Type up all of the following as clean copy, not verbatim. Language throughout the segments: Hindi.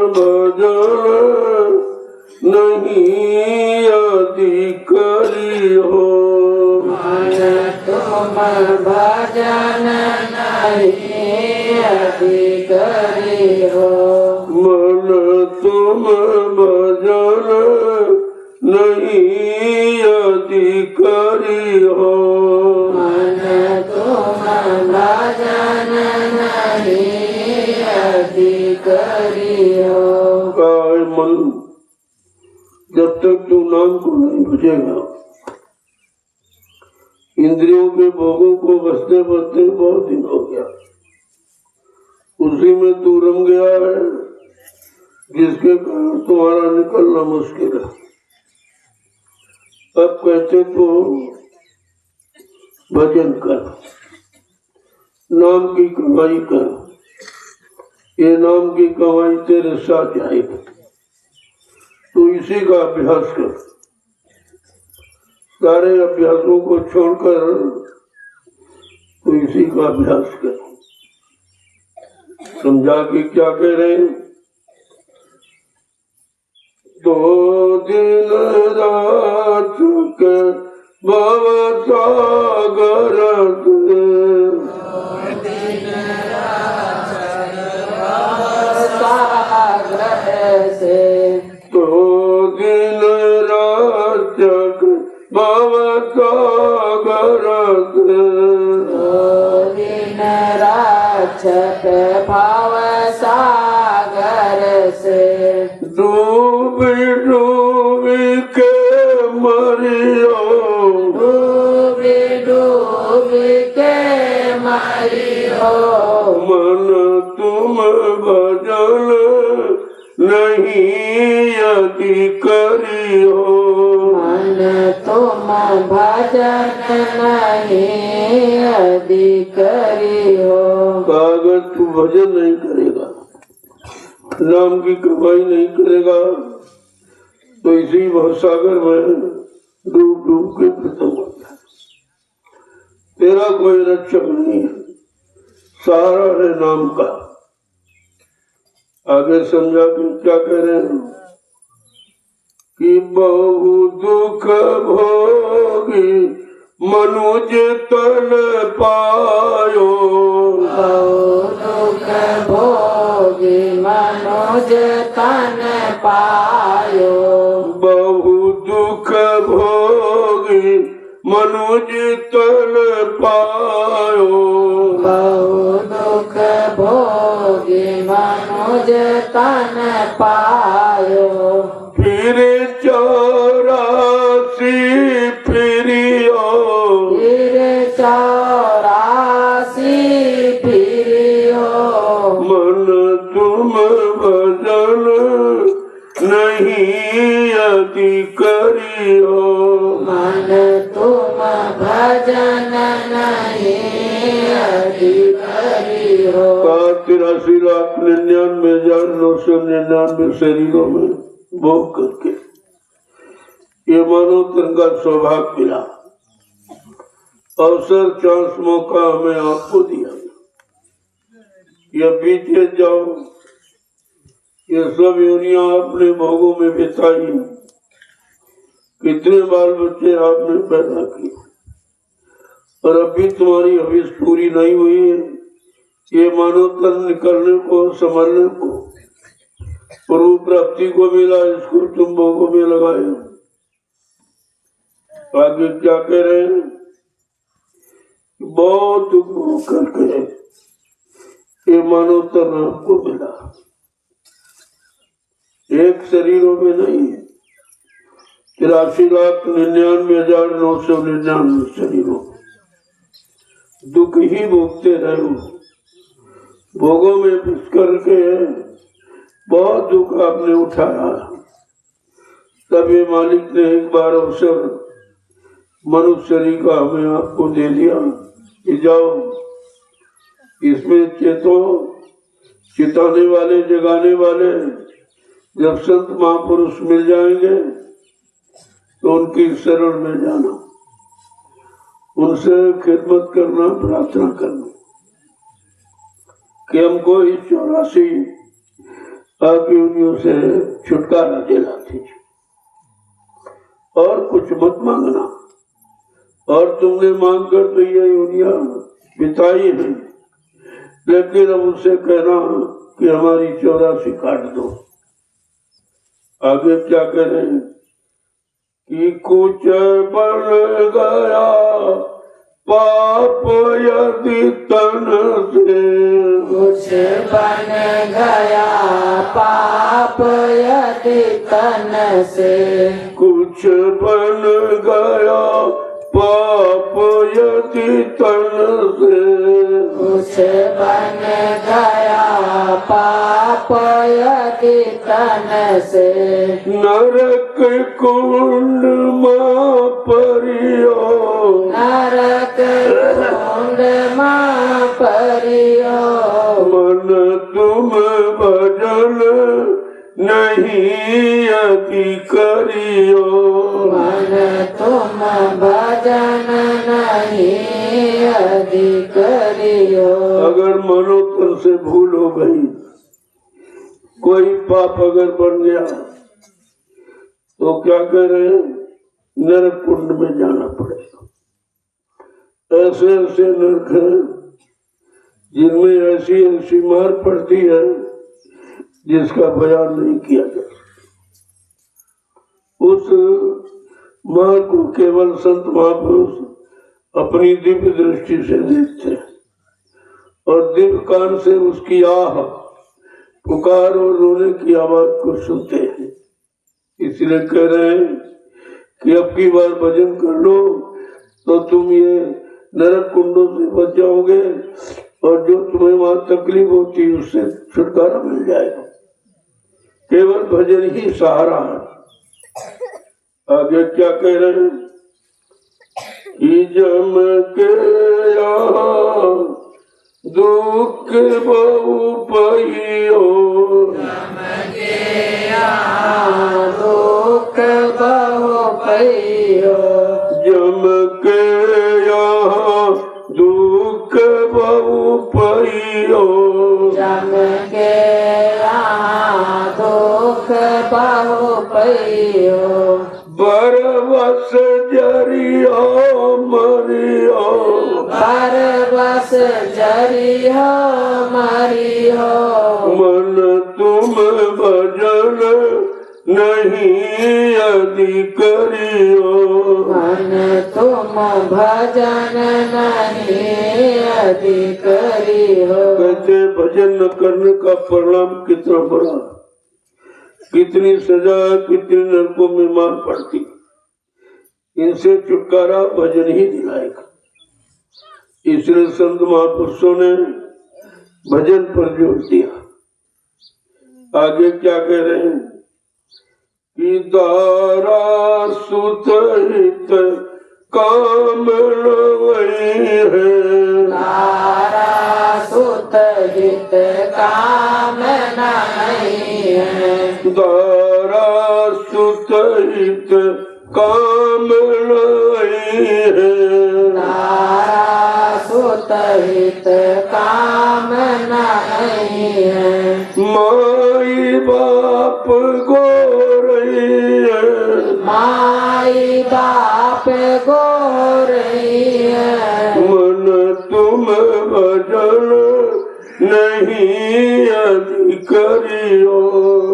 भजन नहीं अधिकारी हो। मन तुम भजन नहीं अधिकारी हो। मन तुम भजन नहीं अधिकारी हो। मन तुम भजन नहीं अधिकारी हो। काय मन, जब तक तू नाम को नहीं भजेगा, इंद्रियों के भोगों को बसते बसते बहुत दिन हो गया, उसी में तू रम गया है, जिसके कारण तुम्हारा निकलना मुश्किल है। अब कहते तो भजन कर, नाम की कमाई कर, ये नाम की कमाई तेरे साथ आएगी, तो इसी का अभ्यास कर। सारे अभ्यासों को छोड़कर तो इसी का अभ्यास कर। समझा कि क्या कह रहे हैं? दो दिन रात के भव सागर से, दो दिन रात के भव सागर से, दो दिन राक्षक भाव सागर से, डूबी डूबी के मरियो, डूबी डूबी के मरियो। मन तुम भजन नहीं अधिकारी हो। मन तुम भजन नहीं अधिकारी हो। अगर तू भजन नहीं करेगा, नाम की कमाई नहीं करेगा, तो इसी भवसागर में डूब डूब के खत्म हो जाए। तेरा कोई रक्षक नहीं है, सहारा है नाम का। आगे समझा कि क्या कह रहे हैं कि बहु दुख भोगी मनुज तन पायो, बहु दुख भोगी मनुज तन पायो, बहु दुख भोगी मनुज तन पायो, बहु दुख भोगी मनुज तन पायो। फिर 84 फिरियो, फिर 84 फिरियो। मन तुम भजन नहीं अधिकारी हो। मन तुम भजन नहीं अधिकारी हो। 83,99,999 शरीरों में भोग करके ये मानो तन का सौभाग्य मिला, अवसर, चांस, मौका हमें आपको दिया। ये बीते जाओ, ये सब योनियां आपने भोगों में बिताई, कितने बाल बच्चे आपने पैदा किए, और अभी तुम्हारी हवीस पूरी नहीं हुई है। ये मानो तन निकलने को, संभलने को, प्रभु प्राप्ति को मिला, इसको तुम भोगों में लगाए। आगे क्या कह रहे हैं? बहुत दुख करके ये मानो तन आपको मिला, एक शरीरों में नहीं, 83,99,999 शरीरों में दुख ही भोगते रहे। भोगों में घुस करके बहुत दुख आपने उठाया, तब ये मालिक ने एक बार अवसर मनुष्य शरीर का हमें आपको दे दिया कि जाओ इसमें चेतो, चिताने वाले, जगाने वाले जब संत महापुरुष मिल जाएंगे तो उनकी शरण में जाना, उनसे खिदमत करना, प्रार्थना करना कि हमको इस 84 आपकी उंगलियों से छुटकारा दिलाती और कुछ मत मांगना। और तुमने मांग कर तो ये दुनिया बिताई है, लेकिन अब उससे कहना कि हमारी 84 काट दो। आगे क्या करें कि कुछ बन गया पाप यदि तन से, कुछ बन गया पाप यदि तन से, कुछ बन गया पाप यदि तन से, कुछ बन गया पाप यदि तन से, नरक कुंड मां परियो, नरक कुंड मां परियो, मन तुम भजन नहीं यदि करियो, मन तुम भजन नहीं यदि करियो। अगर मनो तन से भूल हो गई, कोई पाप अगर बन गया तो क्या करें, नरक कुंड में जाना पड़ेगा। ऐसे ऐसे नरक हैं जिनमें ऐसी ऐसी मार पड़ती है जिसका बयान नहीं किया जा सकता। उस मार को केवल संत महापुरुष अपनी दिव्य दृष्टि से देखते हैं और दिव्य कान से उसकी आह, पुकार और रोने की आवाज को सुनते हैं। इसलिए कह रहे हैं कि अब की बार भजन कर लो तो तुम ये नरक कुंडों से बच जाओगे और जो तुम्हें वहां तकलीफ होती है उससे छुटकारा मिल जाएगा। केवल भजन ही सहारा है। आगे क्या कह रहे हैं कि जम के दुख बहु पहियो, दुख बहु पहियो, जम के यहाँ दुख बहु पहियो, जम के यहाँ दुख बहु पहियो, बरबस जरियो मरियो, बरबस जरियो मरियो, मन तुम भजन नहीं यदि करियो, मन तुम भजन नहीं यदि करियो। कहते भजन न करने का परिणाम कितना बड़ा, कितनी सजा, कितनी नरकों में मार पड़ती। इनसे छुटकारा भजन ही दिलाएगा। इसलिए संत महापुरुषों ने भजन पर जोर दिया। आगे क्या कह रहे हैं कि दारा सुत हित काम लवई है, तारा सुत हित काम नहीं है, दारा सुत हित काम लवई है, तारा सुत हित काम नहीं है, माई बाप गोरई है, माई बाप गोरई है, मन तुम भजन नहीं यदि करियो,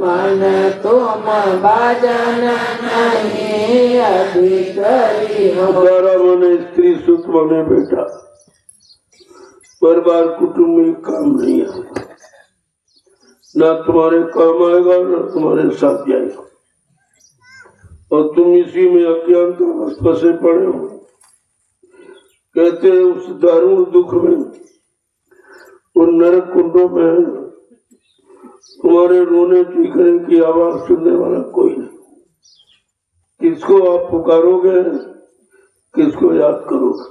मन तुम भजन नहीं यदि करियो। दारा माने स्त्री, सुत माने बेटा, परिवार कुटुंब में काम नहीं आएगा, ना तुम्हारे काम आएगा ना तुम्हारे साथ जाएगा, और तुम इसी में अज्ञानता फंसे पड़े हो। कहते हैं उस दारुण दुख में, उन नरक कुंडों में तुम्हारे रोने चीखने की आवाज सुनने वाला कोई नहीं। किसको आप पुकारोगे, किसको याद करोगे?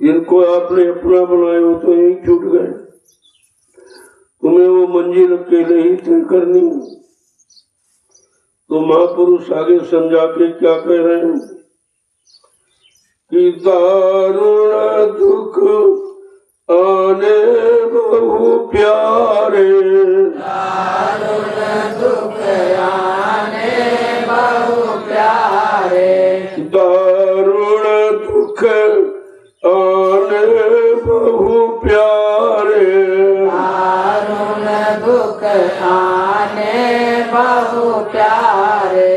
जिनको आपने अपना बनाए हो तो यही छूट गए। तुम्हें वो मंजिल अकेले ही तय करनी है। तो महापुरुष आगे समझा के क्या कह रहे हैं कि दारुण दुख आने बहु प्यारे, आने बहु प्यारे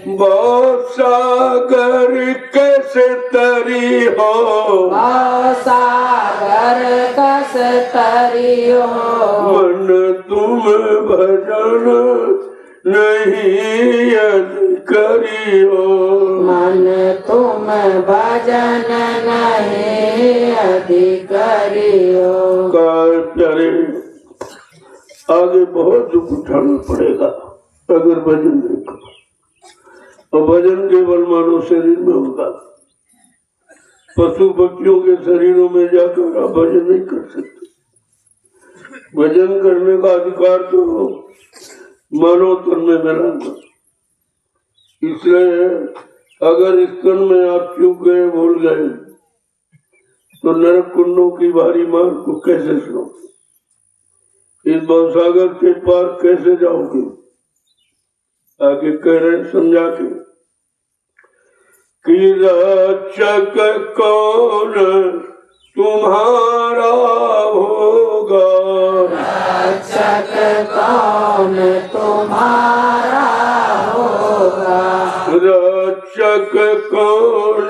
बहुत सागर कैसे तरी हो सागर कस तरियो मन तुम भजन नहीं यदि करियो मन तुम भजन नहीं अधिक करियो। प्यारे आगे बहुत दुख उठाना पड़ेगा अगर भजन नहीं करो। और भजन केवल मानव शरीर में होगा, पशु पक्षियों के शरीरों में जाकर आप भजन नहीं कर सकते। भजन करने का अधिकार तो मानव तन में मिला था। इसलिए अगर इस तन में आप चूक गए, भूल गए, तो नरक कुंडों की भारी मार को कैसे सुनो, इस भवसागर के पार कैसे जाओगे? आगे कह रहे समझा के कि रक्षक कौन तुम्हारा होगा, रक्षक कौन तुम्हारा होगा, रक्षक कौन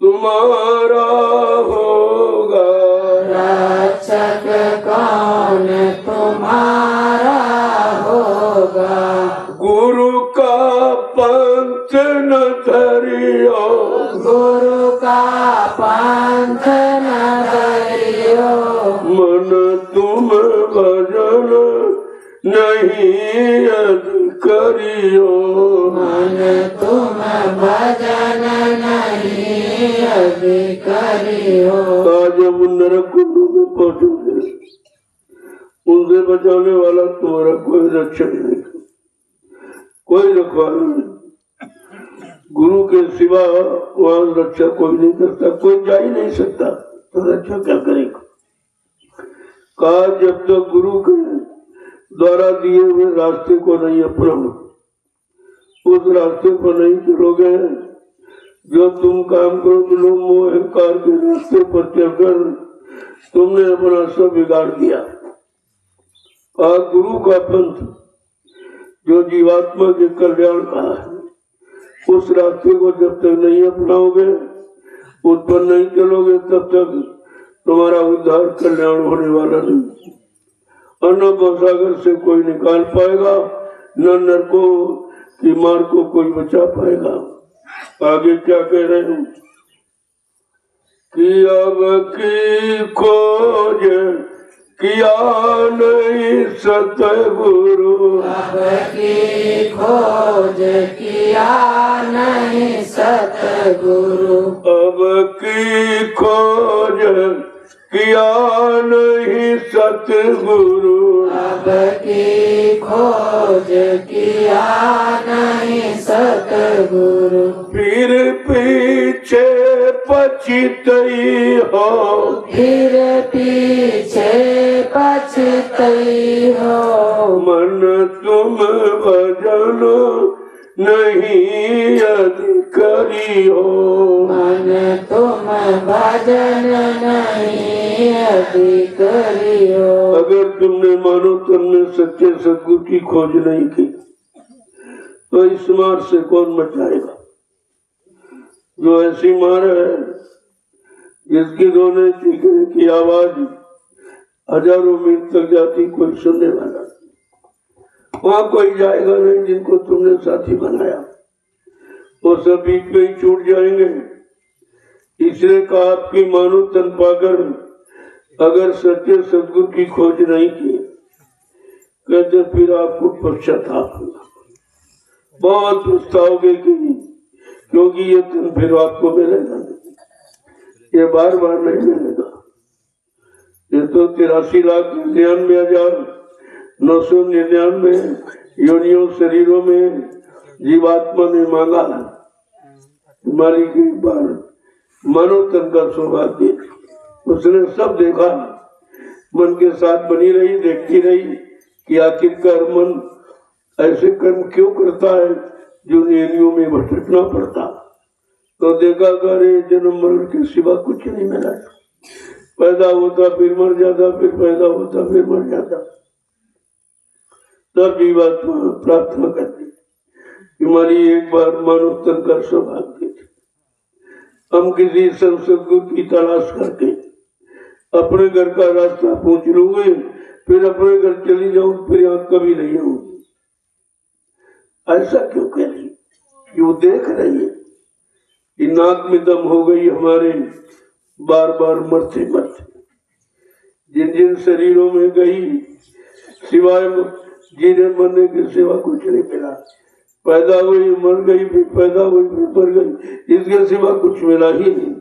तुम्हारा होगा, रक्षक कौन तुम्हारा होगा। गुरु का पंथ न धरियो, गुरु का पंथ न धरियो, मन तुम भजन नहीं यदि करियो, मन तुम भजन नहीं यदि करियो। आज जब उन नरक कुंडों में पहुंचोगे, उनसे बचाने वाला तुम्हारा कोई रक्षक नहीं, कोई रखवाला नहीं। गुरु के सिवा वहां रक्षा कोई नहीं करता, कोई जा ही नहीं सकता, तो रक्षा क्या करेगा? कहा जब तक गुरु के द्वारा दिए हुए रास्ते को नहीं अपनाओ, उस रास्ते पर नहीं चलोगे, जो तुम काम करो तो लोग मोह अहंकार के रास्ते पर चलकर तुमने अपना सब बिगाड़ दिया। और गुरु का पंथ जो जीवात्मा के कल्याण का है, उस रास्ते को जब तक नहीं अपनाओगे, उस पर नहीं चलोगे, तब तक तुम्हारा उद्धार कल्याण होने वाला नहीं। अन्न भवसागर से कोई निकाल पाएगा, न नरकों की मार को कोई बचा पाएगा। आगे क्या कह रहे हूँ कि अब की खोज किया नहीं सतगुरु, अब की खोज किया नहीं सतगुरु, अब की खोज किया नहीं सतगुरु, अब की खोज किया नहीं सतगुरु, फिर पीछे पछितई हो, फिर पीछे पछतई हो, मन तुम भजन नहीं यदि करियो, मन तुम भजन नहीं यदि करियो। अगर तुमने मानो तुमने सच्चे सदगुरु की खोज नहीं की, तो इस मार से कौन बचाएगा? जो ऐसी मार है जिसकी रोने चीखने की आवाज हजारों मील तक जाती, कोई सुनने वाला, वहां कोई जाएगा नहीं जिनको तुमने साथी बनाया, वो सब बीच में ही छूट जाएंगे। इसलिए कहा आपकी मानो तन पाकर अगर सच्चे सदगुरु की खोज नहीं की, कहते फिर आपको पश्चाताप होगा, बहुत पछताओगे कि क्योंकि ये तन फिर आपको मिलेगा नहीं, ये बार बार नहीं मिलेगा। ये तो 83,99,999 योनियों शरीरों में जीवात्मा ने मांगा, हमारी कई बार मानव तन का सौभाग्य, उसने सब देखा, मन के साथ बनी रही, देखती रही कि आखिरकार मन ऐसे कर्म क्यों करता है जो योनियों में भटकना पड़ता। तो देखा करे जन्म मरण के सिवा कुछ नहीं मिला, पैदा होता फिर मर जाता, फिर पैदा होता फिर मर जाता। सब जीवात्मा प्रार्थना करती कि हमारी एक बार मानव तन का सौभाग्य दे। हम किसी सदगुरु की तलाश करके अपने घर का रास्ता पूछ लूंगे, फिर अपने घर चली जाऊं, फिर यहाँ कभी नहीं आऊंगी। ऐसा क्यों कह रही? क्यों देख रही है कि नाक में दम हो गई हमारे, बार बार मरते मरते। जिन जिन शरीरों में गई, सिवाय जीने मरने के सिवा कुछ नहीं मिला। पैदा हुई मर गई, फिर पैदा हुई फिर मर गई, इसके सिवा कुछ मिला ही नहीं।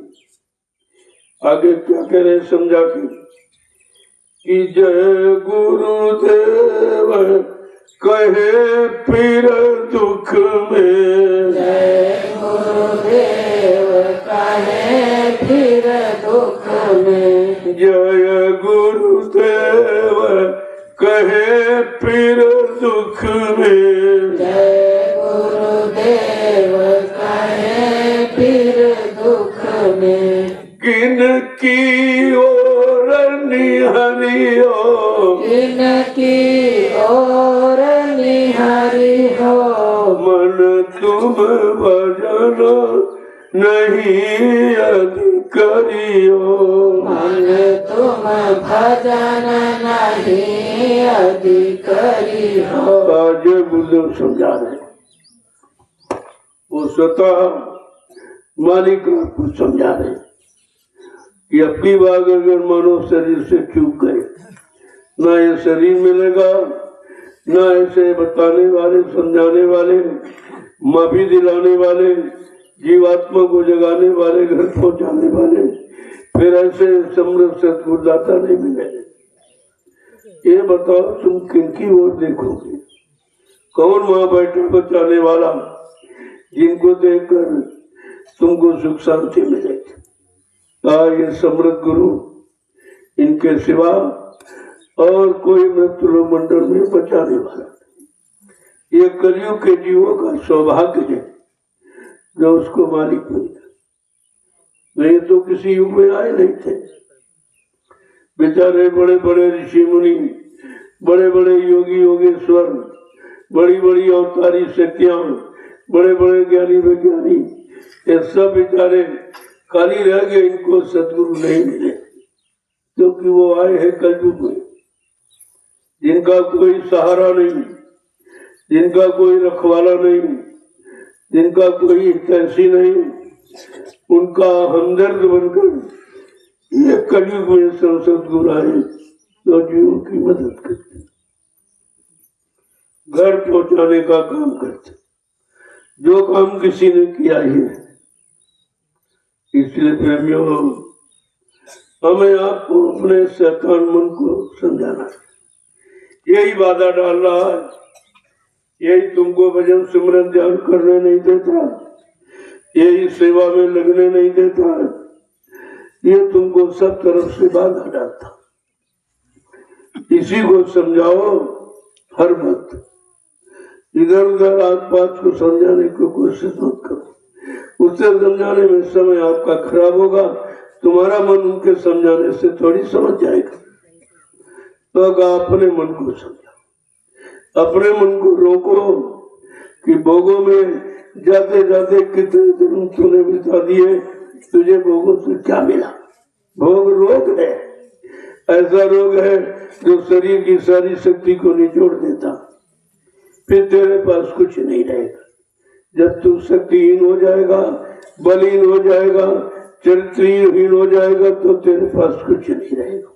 आगे क्या कह रहे समझा कि जय गुरुदेव कहे पीर दुख में, जय गुरुदेव कहे फिर दुख में, जय गुरुदेव कहे पीर दुख में, जय गुरुदेव कहे फिर दुख में, किन की ओर निहरियो, इनकी ओर निहारी हो, मन तुम भजन नहीं अधिकारियो, मन तुम भजन नहीं अधिकारी हो। आज बुजुर्ग समझा रहे, वो स्वतः मालिक को समझा रहे कि अब की बार अगर मानव शरीर से चूक गए, ना ये शरीर मिलेगा, ना ऐसे बताने वाले, समझाने वाले, माफी दिलाने वाले, जीवात्मा को जगाने वाले, घर पहुंचाने वाले, फिर ऐसे समृद्ध सतगुरुदाता नहीं मिलेंगे। ये बताओ तुम किनकी ओर देखोगे? कौन वहां बैठे बचाने वाला जिनको देखकर तुमको सुख शांति मिलेगी? ये समृद्ध गुरु, इनके सिवा और कोई मृत्यु मंडल में बचाने वाला। ये कलयुग के जीवों का सौभाग्य है जो उसको मालिक मिल गया, नहीं तो किसी युग में आए नहीं थे। बेचारे बड़े बड़े ऋषि मुनि, बड़े बड़े योगी योगेश्वर, बड़ी बड़ी अवतारी शक्तियां, बड़े बड़े ज्ञानी वैज्ञानी, ये सब बेचारे खाली रह गए, इनको सदगुरु नहीं मिले क्योंकि वो आए हैं कलयुग में, जिनका कोई सहारा नहीं, जिनका कोई रखवाला नहीं, जिनका कोई हितैषी नहीं, उनका हमदर्द बनकर ये कलयुग में सदगुरु आए तो जीवों की मदद करते, घर पहुंचाने का काम करते, जो काम किसी ने किया ही है। इसलिए प्रेमियों, हमें आपको अपने शैतान मन को समझाना है। यही बाधा डाल रहा है, यही तुमको भजन सिमरन ध्यान करने नहीं देता, यही सेवा में लगने नहीं देता, ये तुमको सब तरफ से बाधा डालता। इसी को समझाओ हर वक्त, इधर उधर आस पास को समझाने की कोशिश मत करो। उससे समझाने में समय आपका खराब होगा, तुम्हारा मन उनके समझाने से थोड़ी समझ जाएगा। तो अपने मन को समझाओ, अपने मन को रोको कि भोगों में जाते जाते कितने दिन तूने बिता दिए, तुझे भोगों से क्या मिला? भोग रोग है, ऐसा रोग है जो शरीर की सारी शक्ति को निचोड़ देता, फिर तेरे पास कुछ नहीं रहेगा। जब तू शक्तिहीन हो जाएगा, बलहीन हो जाएगा, चरित्रहीन हो जाएगा, तो तेरे पास कुछ नहीं रहेगा।